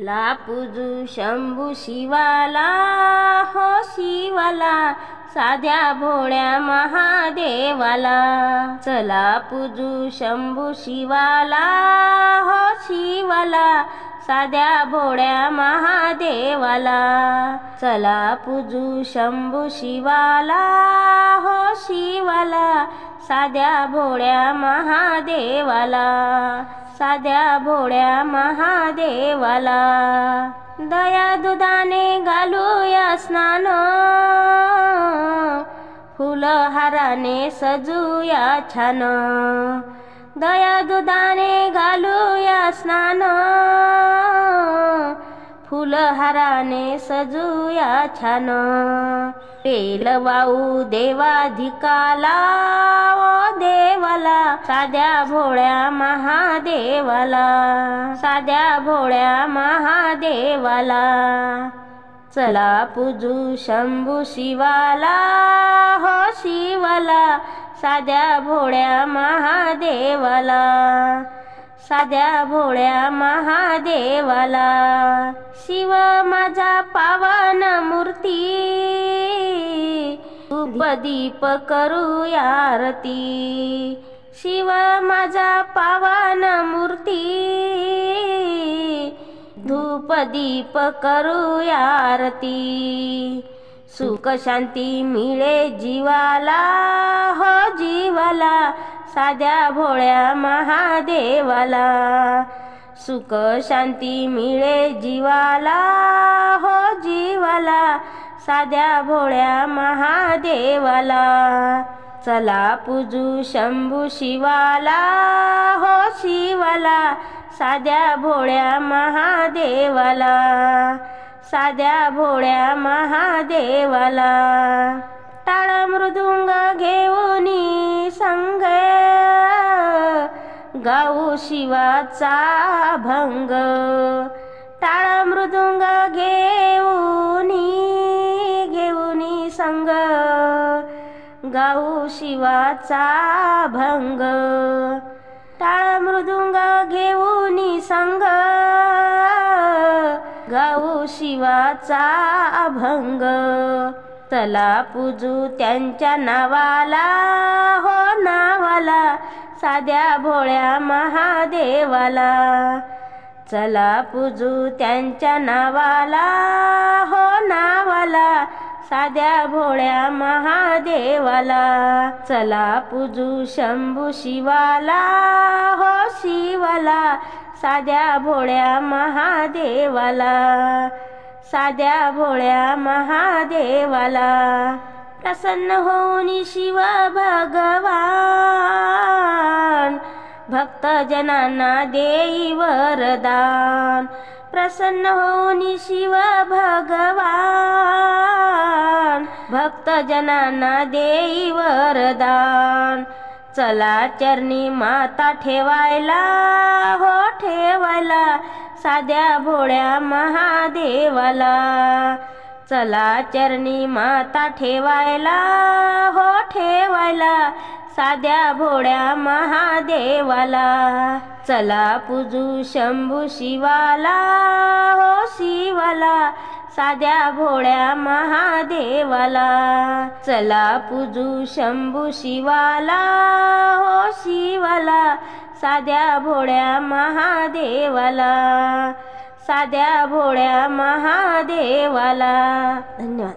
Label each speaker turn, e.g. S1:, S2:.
S1: ला पूजू शंभू शिवाला, हो शिवाला, साध्या भोळ्या महादेवाला। चला पूजू शंभू शिवाला, हो शिवाला, साध्या भोळ्या महादेवाला। चला पूजू शंभू शिवाला, हो शिवाला, साध्या भोळ्या महादेवाला, साध्या भोळ्या महादेवाला। दया दुधाने घालूया स्नान, फुलहाराने सजूया छान। दया दुधाने घालूया स्नान, फुलहाराने सजूया छान। तेल वाऊ देवाधिकाला, ओ देवाला, साध्या भोळ्या महादेवाला, साध्या भोळ्या महादेवाला। चला पूजू शंभू शिवाला, हो शिवाला, साध्या भोळ्या महादेवाला, साध्या भोळ्या महादेवाला। शिव माझा पावन मूर्ती, धूप दीप करूया आरती। शिव माझा पावन मूर्ती, धूप दीप करूया आरती। सुख शांती मिळे जीवाला, हो जीवाला, साध्या भोळ्या महादेवाला। सुख शांती मिळे जीवाला, हो जीवाला, साध्या भोळ्या महादेवाला। चला पूजू शंभू शिवाला, हो शिवाला, साध्या भोळ्या महादेवाला, साध्या भोळ्या महादेवाला। टाळ मृदुंग घेऊनी संग, गाऊ शिवाचा भंग। टाळ मृदुंग घेऊनी संग, गाऊ शिवाचा भंग। टाळ मृदुंग घेऊनी संग, गाऊ शिवाचा भंग। चला पूजू त्यांच्या नावाला, हो नावाला, साध्या भोळ्या महादेवाला। चला पूजू त्यांच्या नावाला, हो नावाला, साध्या भोळ्या महादेवाला। चला पूजू शंभू शिवाला, हो शिवाला, साध्या भोळ्या महादेवाला, साध्या भोळ्या महादेवाला। प्रसन्न होऊन शिव भगवान, भक्तजनांना देई वरदान। प्रसन्न होऊन शिव भगवान, भक्तजनांना देई वरदान। चला चरणी माता ठेवायला, हो ठेवायला, साध्या भोळ्या महादेवाला। चला चरणी माता ठेवायला, हो ठेवायला, साध्या भोळ्या महादेवाला। चला पूजू शंभू शिवाला, हो शिवाला, साध्या भोळ्या महादेवाला। चला पूजू शंभू शिवाला, हो शिवाला, साध्या भोळ्या महादेवाला, साध्या भोळ्या महादेवाला। धन्यवाद।